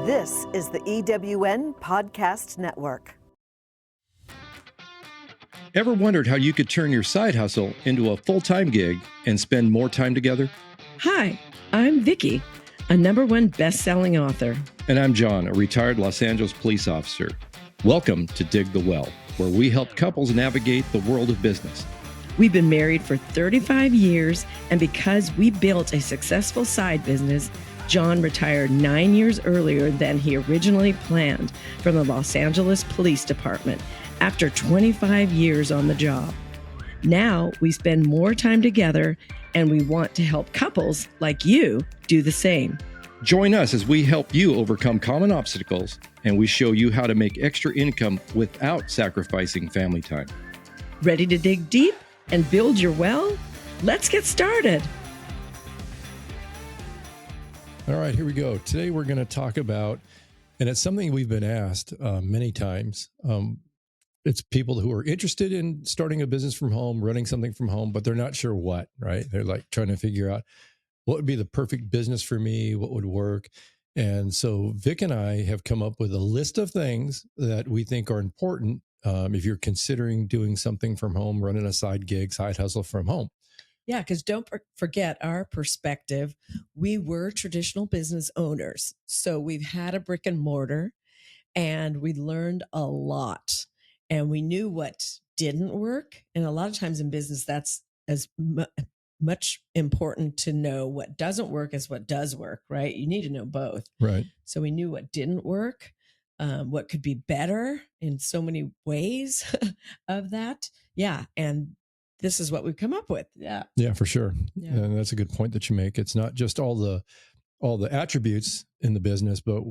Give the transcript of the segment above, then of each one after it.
This is the EWN Podcast Network. Ever wondered how you could turn your side hustle into a full-time gig and spend more time together? Hi, I'm Vikki, a #1 best-selling author. And I'm John, a retired Los Angeles police officer. Welcome to Dig the Well, where we help couples navigate the world of business. We've been married for 35 years, and because we built a successful side business, John retired 9 years earlier than he originally planned from the Los Angeles Police Department after 25 years on the job. Now we spend more time together, and we want to help couples like you do the same. Join us as we help you overcome common obstacles, and we show you how to make extra income without sacrificing family time. Ready to dig deep and build your well? Let's get started. All right, here we go. Today we're going to talk about, and it's something we've been asked many times. It's people who are interested in starting a business from home, running something from home, but they're not sure what, right? They're like trying to figure out what would be the perfect business for me, what would work. And so Vic and I have come up with a list of things that we think are important if you're considering doing something from home, running a side gig, side hustle from home. Yeah, because don't forget our perspective. We were traditional business owners. So we've had a brick and mortar and we learned a lot and we knew what didn't work. And a lot of times in business, that's as much important to know what doesn't work as what does work, right? You need to know both. Right. So we knew what didn't work, what could be better in so many ways of that. Yeah. And this is what we've come up with. Yeah. Yeah, for sure. Yeah. And that's a good point that you make. It's not just all the attributes in the business, but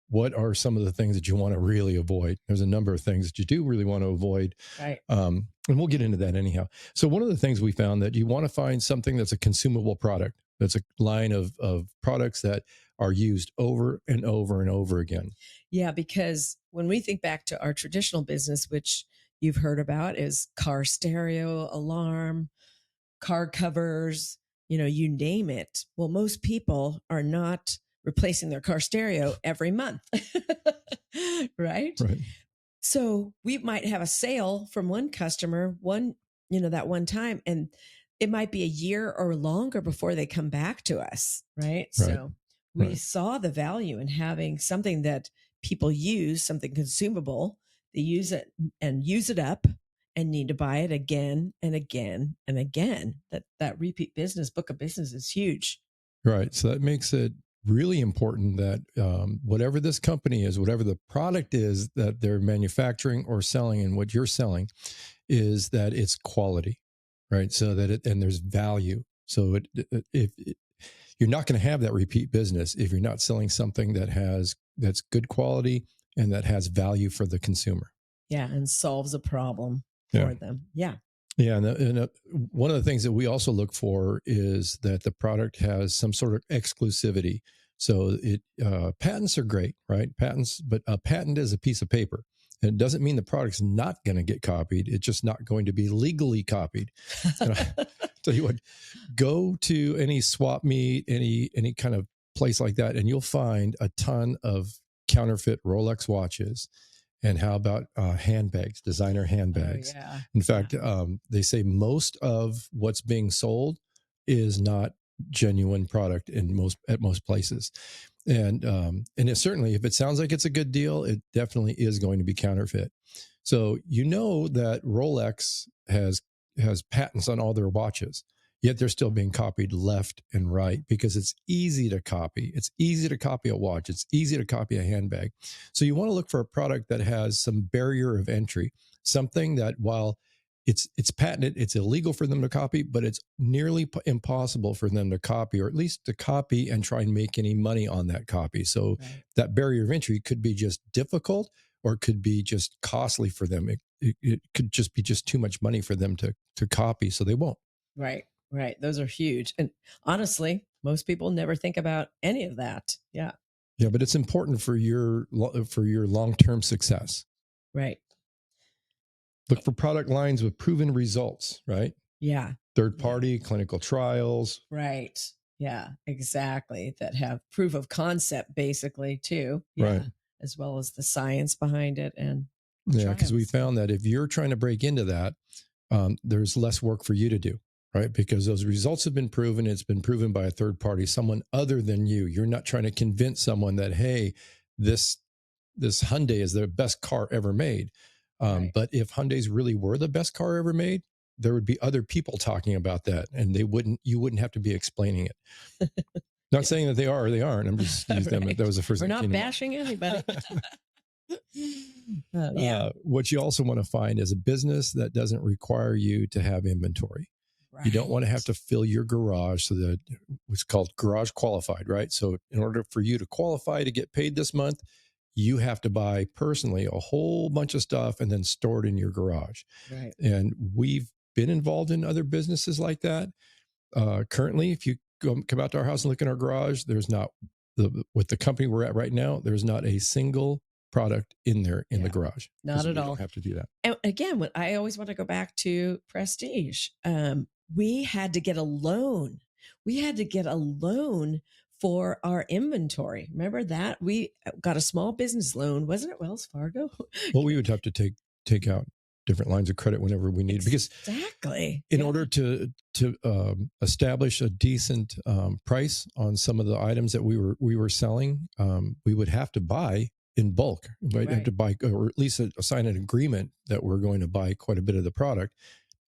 what are some of the things that you want to really avoid? There's a number of things that you do really want to avoid. Right. And we'll get into that anyhow. So one of the things we found that you want to find something that's a consumable product. That's a line of products that are used over and over and over again. Yeah, because when we think back to our traditional business, which you've heard about is car stereo, alarm, car covers, you name it. Well, most people are not replacing their car stereo every month, right? Right. So we might have a sale from one customer, that one time, and it might be a year or longer before they come back to us, right? So we saw the value in having something that people use, something consumable. They use it and use it up and need to buy it again and again and again. That repeat business, book of business is huge. Right. So that makes it really important that whatever this company is, whatever the product is that they're manufacturing or selling and what you're selling is that it's quality, right? So that and there's value. So if you're not going to have that repeat business if you're not selling something that's good quality and that has value for the consumer. Yeah, and solves a problem for them. Yeah. Yeah, and one of the things that we also look for is that the product has some sort of exclusivity. So patents are great, right? Patents, but a patent is a piece of paper. And it doesn't mean the product's not going to get copied. It's just not going to be legally copied. And I tell you what, go to any swap meet, any kind of place like that, and you'll find a ton of counterfeit Rolex watches. And how about handbags, designer handbags? Oh, yeah. In fact, they say most of what's being sold is not genuine product at most places. And it certainly, if it sounds like it's a good deal, it definitely is going to be counterfeit. So you know that Rolex has patents on all their watches, yet they're still being copied left and right because it's easy to copy. It's easy to copy a watch. It's easy to copy a handbag. So you want to look for a product that has some barrier of entry, something that while it's patented, it's illegal for them to copy, but it's nearly impossible for them to copy, or at least to copy and try and make any money on that copy. So that barrier of entry could be just difficult, or it could be just costly for them. It could just be just too much money for them to copy, so they won't. Right. Those are huge. And honestly, most people never think about any of that. Yeah. Yeah, but it's important for your long-term success. Right. Look for product lines with proven results, right? Yeah. Third-party clinical trials. Right. Yeah, exactly. That have proof of concept basically too. Yeah. Right. As well as the science behind it and Yeah, because we trials. found that if you're trying to break into that, there's less work for you to do, right? Because those results have been proven. It's been proven by a third party, someone other than you. You're not trying to convince someone that, hey, this Hyundai is the best car ever made. Right. But if Hyundais really were the best car ever made, there would be other people talking about that, and you wouldn't have to be explaining it. Not saying that they are or they aren't. I'm just using them. Right. That was the first We're thing. not bashing anybody. Yeah. What you also want to find is a business that doesn't require you to have inventory. Right. You don't want to have to fill your garage, so that it's called garage qualified, right? So in order for you to qualify to get paid this month, you have to buy personally a whole bunch of stuff and then store it in your garage. Right. And we've been involved in other businesses like that. Currently, if you come out to our house and look in our garage, there's not with the company we're at right now, there's not a single product in there in the garage. Not at all. Don't have to do that. And again, what I always want to go back to Prestige. We had to get a loan. We had to get a loan for our inventory. Remember that? We got a small business loan. Wasn't it Wells Fargo? Well, we would have to take out different lines of credit whenever we need, because exactly in order to establish a decent price on some of the items that we were selling, we would have to buy in bulk. We'd have to buy, or at least sign an agreement that we're going to buy quite a bit of the product,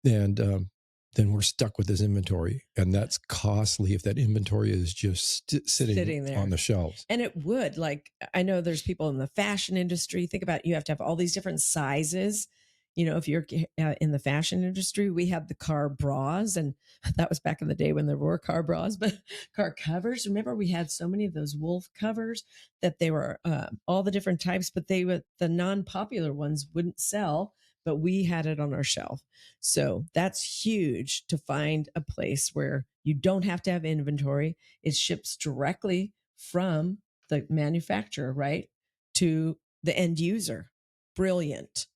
and then we're stuck with this inventory, and that's costly if that inventory is just sitting there on the shelves. And it would, like, I know there's people in the fashion industry. Think about it, you have to have all these different sizes. You know, if you're in the fashion industry, we had the car bras, and that was back in the day when there were car bras, but car covers. Remember, we had so many of those wolf covers that they were all the different types, but the non-popular ones wouldn't sell, but we had it on our shelf. So that's huge, to find a place where you don't have to have inventory. It ships directly from the manufacturer, right, to the end user. Brilliant.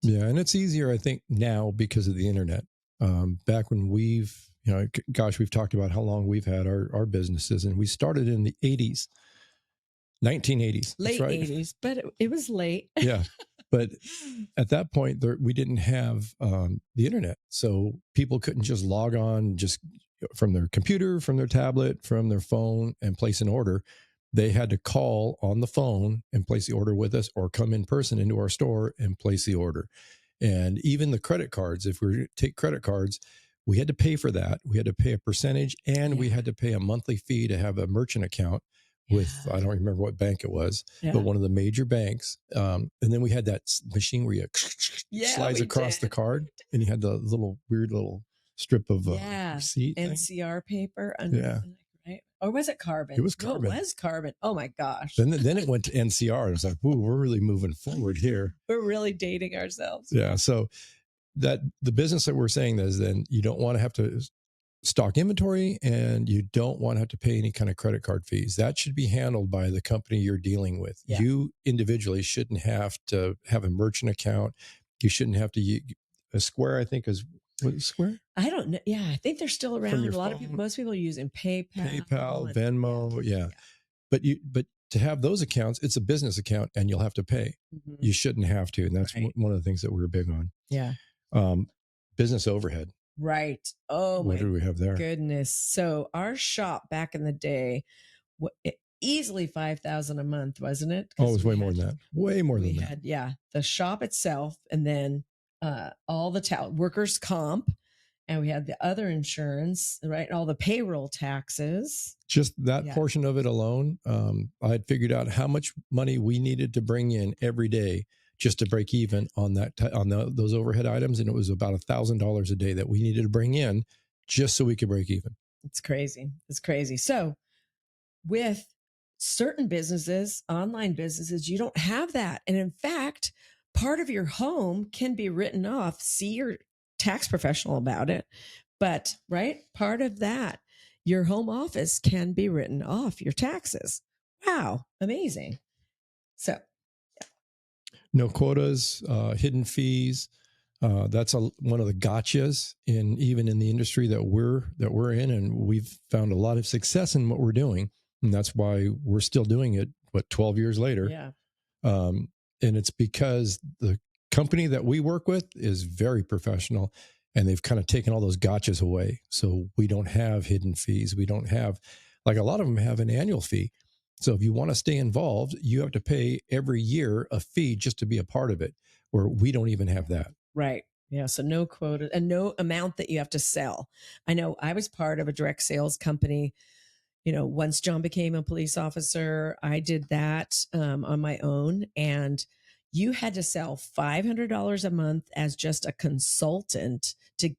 Yeah. And it's easier, I think, now because of the internet. Back when we've talked about how long we've had our businesses, and we started in the 80s, 1980s. Late right? 80s, but it was late. Yeah. But at that point, we didn't have the internet. So people couldn't just log on just from their computer, from their tablet, from their phone, and place an order. They had to call on the phone and place the order with us, or come in person into our store and place the order. And even the credit cards, if we take credit cards, we had to pay for that. We had to pay a percentage, and we had to pay a monthly fee to have a merchant account with, I don't remember what bank it was, but one of the major banks. And then we had that machine where you slides across the card, and you had the weird little strip of receipt. NCR paper. Yeah. Right? Or was it carbon? It was carbon. No, it was carbon. Oh my gosh. Then it went to NCR. And it was like, ooh, we're really moving forward here. We're really dating ourselves. Yeah. So that the business that we're saying is, then you don't want to have to stock inventory, and you don't want to have to pay any kind of credit card fees. That should be handled by the company you're dealing with. Yeah. You individually shouldn't have to have a merchant account. You shouldn't have to use a Square, I think is. What is Square? I don't know. Yeah, I think they're still around. A lot of people, most people are using PayPal, Venmo. Yeah. But to have those accounts, it's a business account, and you'll have to pay. Mm-hmm. You shouldn't have to. And that's one of the things that we're big on. Yeah. Business overhead. Right. Oh, what do we have there? Goodness. So our shop back in the day, easily $5,000 a month, wasn't it? Oh, it was way more than that. Way more than that. Yeah. The shop itself, and then all the workers' comp, and we had the other insurance, right? All the payroll taxes. Just that portion of it alone, I had figured out how much money we needed to bring in every day just to break even on those overhead items, and it was about $1,000 a day that we needed to bring in just so we could break even. It's crazy. It's crazy. So, with certain businesses, online businesses, you don't have that, and in fact, part of your home can be written off. See your tax professional about it. But, right, part of that, your home office can be written off your taxes. Wow. Amazing. So, no quotas, hidden fees. That's one of the gotchas even in the industry that we're in, and we've found a lot of success in what we're doing, and that's why we're still doing it. 12 years later? Yeah. And it's because the company that we work with is very professional, and they've kind of taken all those gotchas away. So we don't have hidden fees. We don't have, like, a lot of them have an annual fee. So if you want to stay involved, you have to pay every year a fee just to be a part of it, where we don't even have that. Right. Yeah. So no quota and no amount that you have to sell. I know I was part of a direct sales company. Once John became a police officer, I did that on my own. And you had to sell $500 a month as just a consultant to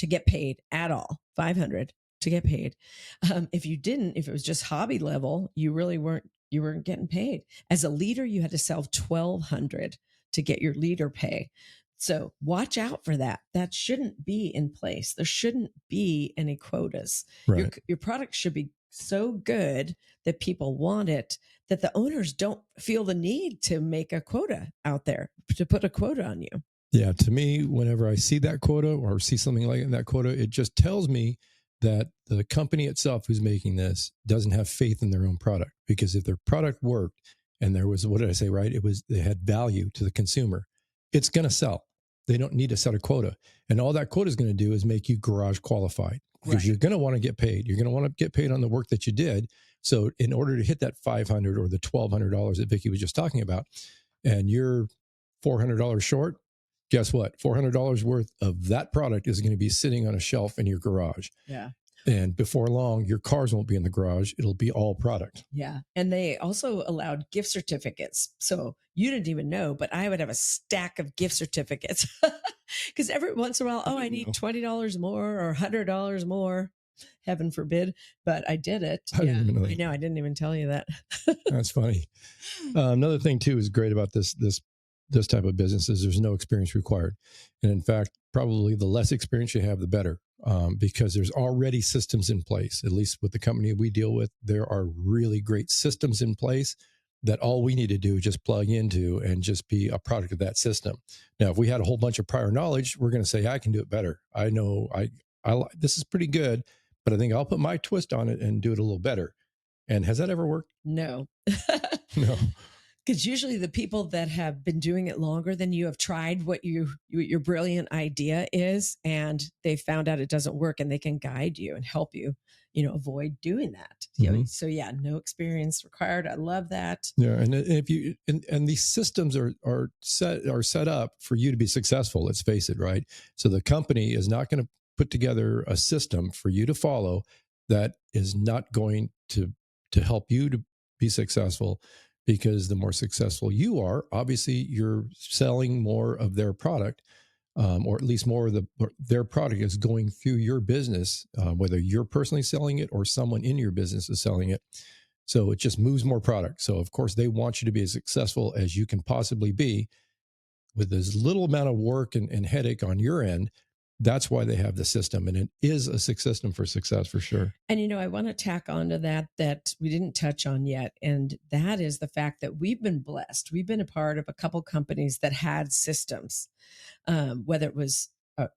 get paid at all. $500 to get paid. If it was just hobby level, you weren't getting paid. As a leader, you had to sell $1,200 to get your leader pay. So watch out for that. That shouldn't be in place. There shouldn't be any quotas. Right. Your product should be so good that people want it, that the owners don't feel the need to make a quota out there, to put a quota on you. Yeah. To me, whenever I see that quota or see something like that quota, it just tells me that the company itself who's making this doesn't have faith in their own product. Because if their product worked and there was, what did I say, right? They had value to the consumer, it's going to sell. They don't need to set a quota. And all that quota is going to do is make you garage qualified, because you're going to want to get paid. You're going to want to get paid on the work that you did. So in order to hit that $500 or the $1,200 that Vikki was just talking about, and you're $400 short, guess what? $400 worth of that product is going to be sitting on a shelf in your garage. Yeah. And before long, your cars won't be in the garage. It'll be all product. Yeah. And they also allowed gift certificates. So you didn't even know, but I would have a stack of gift certificates because every once in a while, I need $20 more or $100 more. Heaven forbid. But I did it. I didn't even know that. I know. I didn't even tell you that. That's funny. Another thing too is great about this type of business is there's no experience required. And in fact, probably the less experience you have, the better, because there's already systems in place. At least with the company we deal with, there are really great systems in place that all we need to do is just plug into and just be a product of that system. Now, if we had a whole bunch of prior knowledge, we're going to say, I can do it better. I know this is pretty good, but I think I'll put my twist on it and do it a little better. And has that ever worked? No. No. Because usually the people that have been doing it longer than you have tried what your brilliant idea is, and they found out it doesn't work, and they can guide you and help you, avoid doing that. Mm-hmm. So yeah, no experience required. I love that. Yeah, and if you and these systems are set up for you to be successful. Let's face it, right? So the company is not going to put together a system for you to follow that is not going to help you to be successful. Because the more successful you are, obviously you're selling more of their product, or at least more of their product is going through your business, whether you're personally selling it or someone in your business is selling it. So it just moves more product. So of course they want you to be as successful as you can possibly be with as little amount of work and headache on your end. That's why they have the system, and it is a system for success for sure. And, I want to tack onto that we didn't touch on yet. And that is the fact that we've been blessed. We've been a part of a couple companies that had systems, whether it was a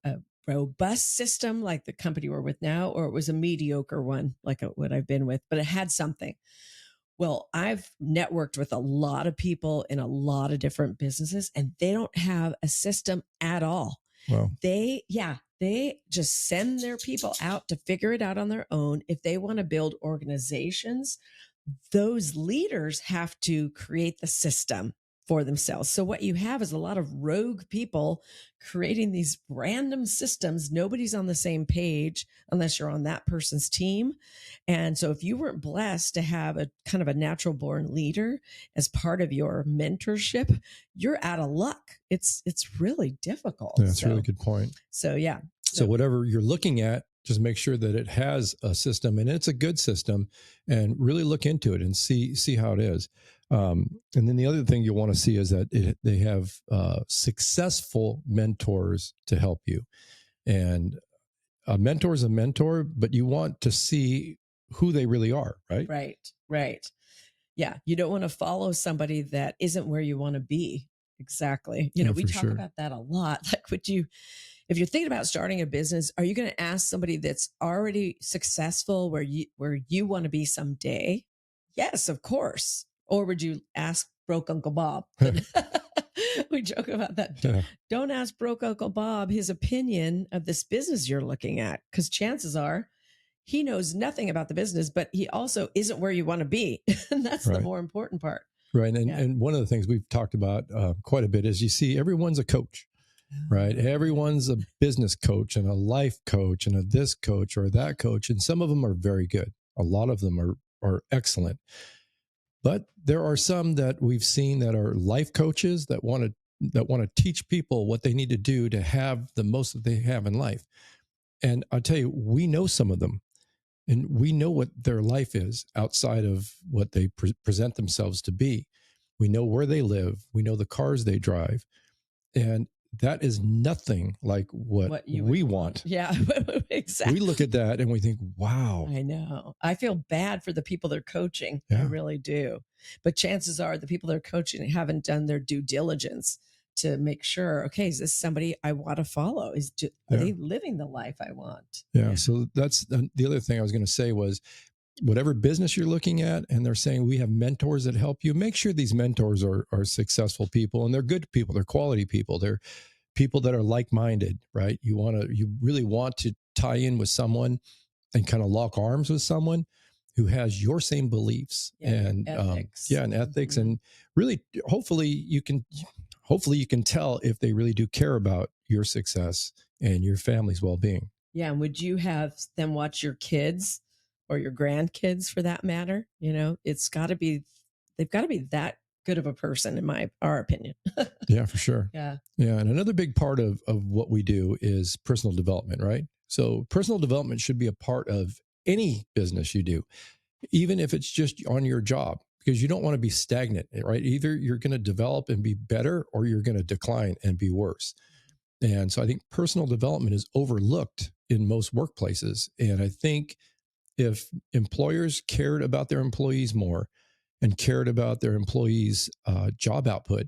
robust system like the company we're with now, or it was a mediocre one like what I've been with, but it had something. Well, I've networked with a lot of people in a lot of different businesses, and they don't have a system at all. Wow. They just send their people out to figure it out on their own. If they want to build organizations, those leaders have to create the system for themselves. So what you have is a lot of rogue people creating these random systems. Nobody's on the same page unless you're on that person's team. And so if you weren't blessed to have a kind of a natural born leader as part of your mentorship, you're out of luck. It's really difficult. Yeah, that's a really good point. So yeah. So whatever you're looking at, just make sure that it has a system and it's a good system, and really look into it and see how it is. And then the other thing you'll want to see is that they have successful mentors to help you. And a mentor is a mentor, but you want to see who they really are, right? Right. Yeah. You don't want to follow somebody that isn't where you want to be. exactly. Yeah, We for talk sure. about that a lot. Like, if you're thinking about starting a business, are you going to ask somebody that's already successful where you want to be someday? Yes, of course. Or would you ask broke Uncle Bob? We joke about that. Yeah. Don't ask broke Uncle Bob his opinion of this business you're looking at, because chances are he knows nothing about the business, but he also isn't where you want to be. And that's the Right. more important part. Right. And, Yeah. and one of the things we've talked about quite a bit is you see everyone's a coach, right? Everyone's a business coach and a life coach and a this coach or that coach. And some of them are very good. A lot of them are excellent. But there are some that we've seen that are life coaches that want to teach people what they need to do to have the most that they have in life. And I'll tell you, we know some of them. And we know what their life is outside of what they present themselves to be. We know where they live. We know the cars they drive. And that is nothing like what we want. Yeah, exactly. We look at that and we think, wow. I know. I feel bad for the people they're coaching. Yeah. I really do. But chances are the people they're coaching haven't done their due diligence to make sure, okay, is this somebody I want to follow? Are they living the life I want? Yeah. So that's the other thing I was going to say was, whatever business you're looking at, and they're saying we have mentors that help you, make sure these mentors are successful people, and they're good people, they're quality people, they're people that are like-minded, right? You really want to tie in with someone and kind of lock arms with someone who has your same beliefs and ethics. And ethics. Mm-hmm. And really, hopefully you can tell if they really do care about your success and your family's well-being. Yeah. And would you have them watch your kids or your grandkids for that matter? They've got to be that good of a person in our opinion. Yeah, for sure. Yeah. Yeah. And another big part of what we do is personal development, right? So personal development should be a part of any business you do, even if it's just on your job, because you don't want to be stagnant, right? Either you're going to develop and be better, or you're going to decline and be worse. And so I think personal development is overlooked in most workplaces. And I think if employers cared about their employees more and cared about their employees' job output,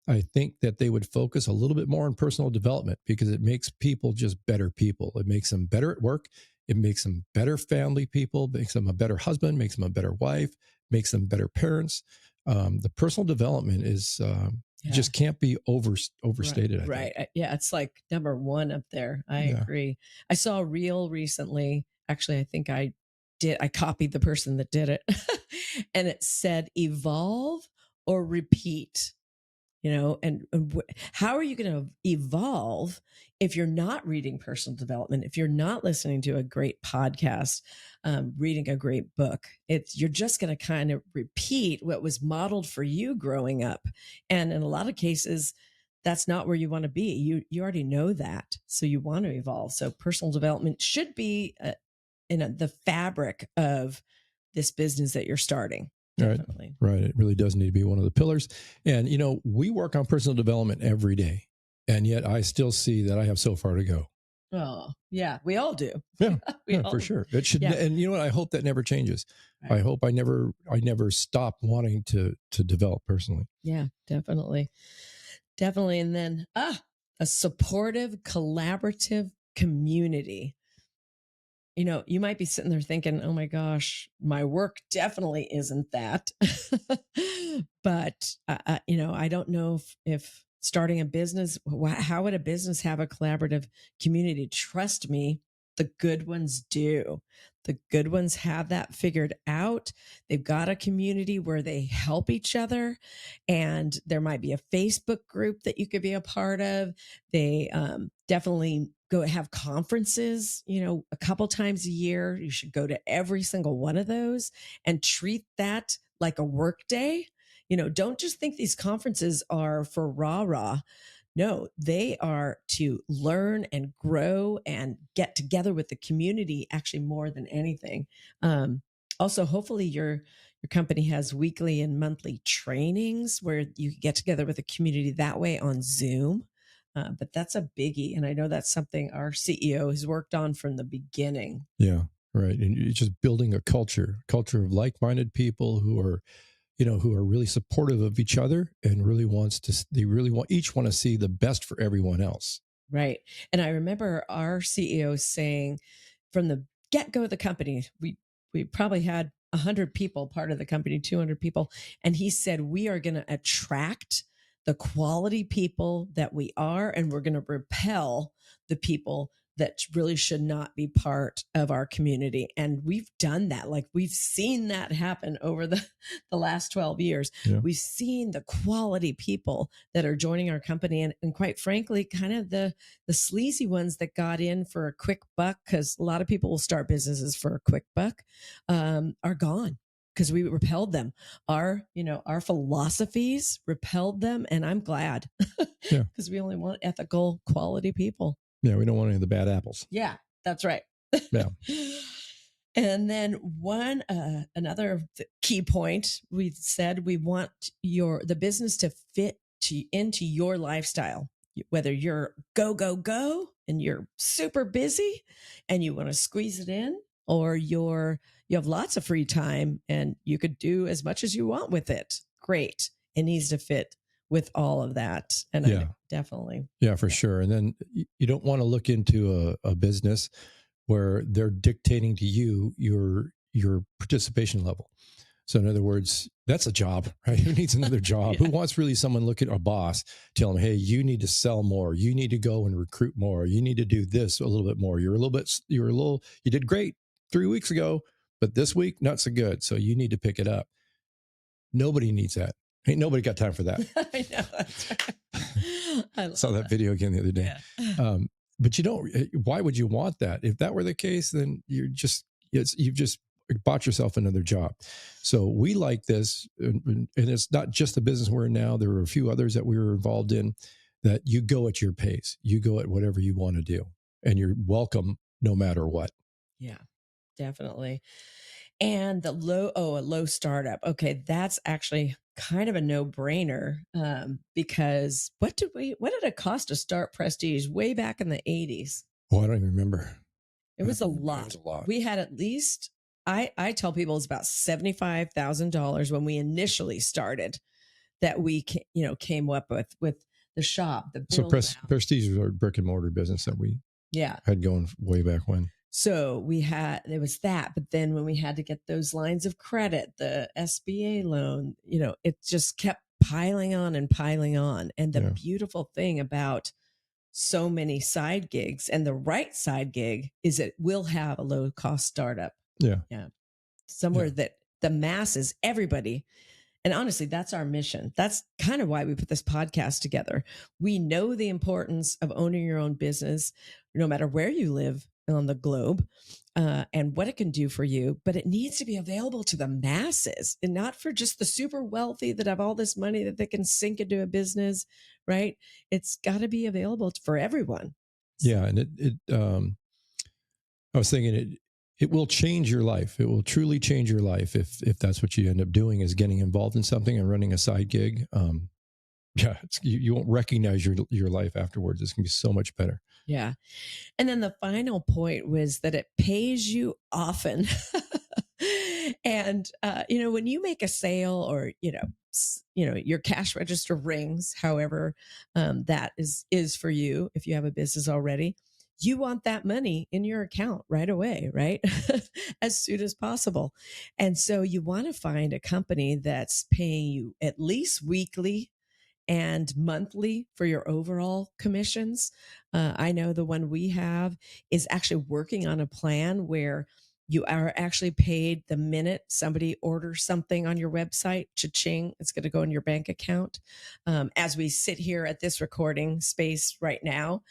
I think that they would focus a little bit more on personal development, because it makes people just better people. It makes them better at work. It makes them better family people, makes them a better husband, makes them a better wife, makes them better parents. The personal development is just can't be overstated. Right. I think. Yeah. It's like number one up there. I agree. I saw a reel recently. Actually, I think I copied the person that did it. And it said, evolve or repeat. And how are you going to evolve if you're not reading personal development, if you're not listening to a great podcast, reading a great book? You're just going to kind of repeat what was modeled for you growing up. And in a lot of cases, that's not where you want to be. You already know that. So you want to evolve. So personal development should be in the fabric of this business that you're starting. Definitely. Right. It really does need to be one of the pillars. And, we work on personal development every day. And yet I still see that I have so far to go. Oh, yeah. We all do. Yeah, for sure. It should. Yeah. And you know what? I hope that never changes. Right. I hope I never stop wanting to develop personally. Yeah, definitely. Definitely. And then a supportive, collaborative community. You might be sitting there thinking, oh my gosh, my work definitely isn't that. But, I don't know if starting a business, how would a business have a collaborative community? Trust me, the good ones do. The good ones have that figured out. They've got a community where they help each other. And there might be a Facebook group that you could be a part of. They definitely go have conferences, a couple times a year. You should go to every single one of those and treat that like a work day. Don't just think these conferences are for rah-rah. No, they are to learn and grow and get together with the community, actually more than anything. Also, hopefully your company has weekly and monthly trainings where you get together with the community that way on Zoom. But that's a biggie. And I know that's something our CEO has worked on from the beginning. Yeah, right. And it's just building a culture of like-minded people who are who are really supportive of each other and they really want each want to see the best for everyone else. Right. And I remember our CEO saying from the get-go of the company, we probably had 100 people part of the company, 200 people. And he said, we are going to attract the quality people that we are, and we're going to repel the people that really should not be part of our community. And we've done that. Like, we've seen that happen over the last 12 years. Yeah. We've seen the quality people that are joining our company. And quite frankly, kind of the sleazy ones that got in for a quick buck, because a lot of people will start businesses for a quick buck, are gone. Because we repelled them. Our philosophies repelled them. And I'm glad, because we only want ethical, quality people. Yeah, we don't want any of the bad apples. Yeah, that's right. Yeah. And then another key point, we said we want the business to fit into your lifestyle. Whether you're go and you're super busy and you want to squeeze it in, or you have lots of free time and you could do as much as you want with it. Great. It needs to fit with all of that. And Yeah. Definitely. Yeah, for sure. And then you don't want to look into a business where they're dictating to you your participation level. So in other words, that's a job, right? Who needs another job? Yeah. Who wants really someone look at a boss, tell them, hey, you need to sell more. You need to go and recruit more. You need to do this a little bit more. You did great 3 weeks ago, but this week, not so good. So you need to pick it up. Nobody needs that. Ain't nobody got time for that. I know. That's right. I saw that video again the other day. Yeah. But why would you want that? If that were the case, then you've just bought yourself another job. So we like this. And it's not just the business we're in now. There were a few others that we were involved in, that you go at your pace. You go at whatever you want to do, and you're welcome no matter what. Yeah, definitely. And a low startup. Okay, that's actually kind of a no-brainer, because what did it cost to start Prestige way back in the 80s? Oh, I don't even remember. It was a lot. It was a lot. We had at least, I tell people it's about $75,000 when we initially started, that we came up with the shop. So Prestige was our brick and mortar business that we had going way back when. So there was that, but then when we had to get those lines of credit, the SBA loan, it just kept piling on and piling on. And the beautiful thing about so many side gigs, and the right side gig, is it will have a low cost startup. Yeah. Somewhere that the masses, everybody. And honestly, that's our mission. That's kind of why we put this podcast together. We know the importance of owning your own business, no matter where you live on the globe, and what it can do for you, but it needs to be available to the masses, and not for just the super wealthy that have all this money that they can sink into a business, right? It's got to be available for everyone. Yeah. And I was thinking it will change your life. It will truly change your life if that's what you end up doing, is getting involved in something and running a side gig. You won't recognize your life afterwards. It's going to be so much better. Yeah. And then the final point was that it pays you often. And, when you make a sale, or, your cash register rings, however, that is for you, if you have a business already, you want that money in your account right away, right? As soon as possible. And so you want to find a company that's paying you at least weekly and monthly for your overall commissions. I know the one we have is actually working on a plan where you are actually paid the minute somebody orders something on your website. Cha-ching, it's going to go in your bank account. As we sit here at this recording space right now,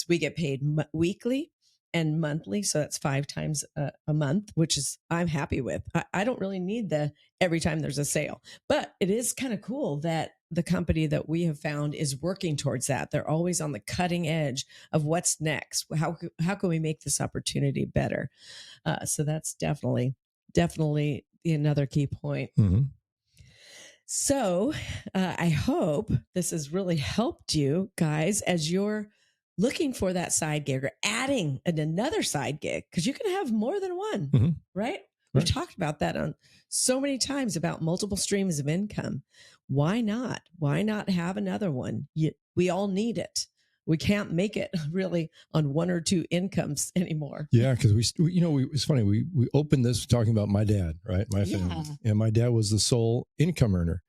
we get paid weekly and monthly. So that's 5 times a month, which is I'm happy with. I don't really need every time there's a sale, but it is kind of cool that the company that we have found is working towards that. They're always on the cutting edge of what's next. How can we make this opportunity better? So that's definitely another key point. Mm-hmm. So I hope this has really helped you guys as you're looking for that side gig, or adding another side gig, because you can have more than one, right? We've talked about that on so many times about multiple streams of income. Why not? Why not have another one? We all need it. We can't make it really on one or two incomes anymore. Yeah, because it's funny. We opened this talking about my dad, right? My family, and my dad was the sole income earner,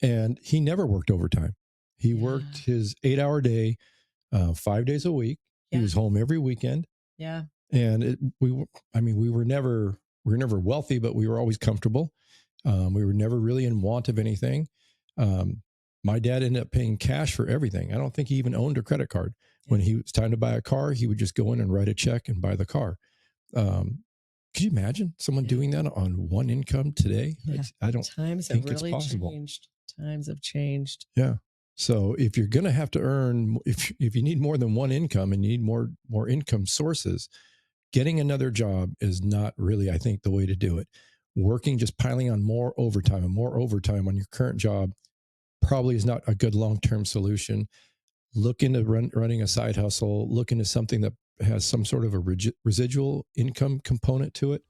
and he never worked overtime. He worked his 8-hour day, 5 days a week. He was home every weekend. Yeah, and we were never wealthy, but we were always comfortable. We were never really in want of anything. My dad ended up paying cash for everything. I don't think he even owned a credit card. When he was time to buy a car, he would just go in and write a check and buy the car. Could you imagine someone doing that on one income today? Yeah. I don't Times think have it's really possible. changed. Times have changed. Yeah. So if you're going to have to earn, if you need more than one income and you need more income sources, getting another job is not really, I think, the way to do it. Working, just piling on more overtime on your current job probably is not a good long-term solution. Look into running a side hustle, look into something that has some sort of a residual income component to it.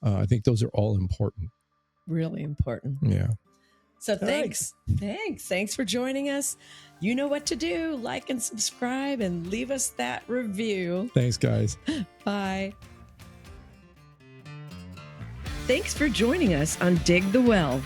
I think those are all important. Really important. Yeah. So thanks for joining us. You know what to do. Like and subscribe and leave us that review. Thanks, guys. Bye. Thanks for joining us on Dig the Well.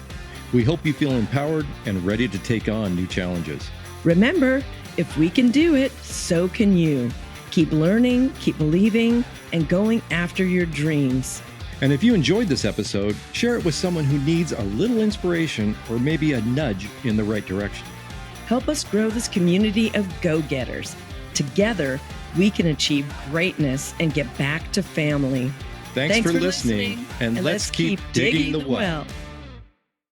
We hope you feel empowered and ready to take on new challenges. Remember, if we can do it, so can you. Keep learning, keep believing, and going after your dreams. And if you enjoyed this episode, share it with someone who needs a little inspiration or maybe a nudge in the right direction. Help us grow this community of go-getters. Together, we can achieve greatness and get back to family. Thanks for listening, and let's keep digging the well.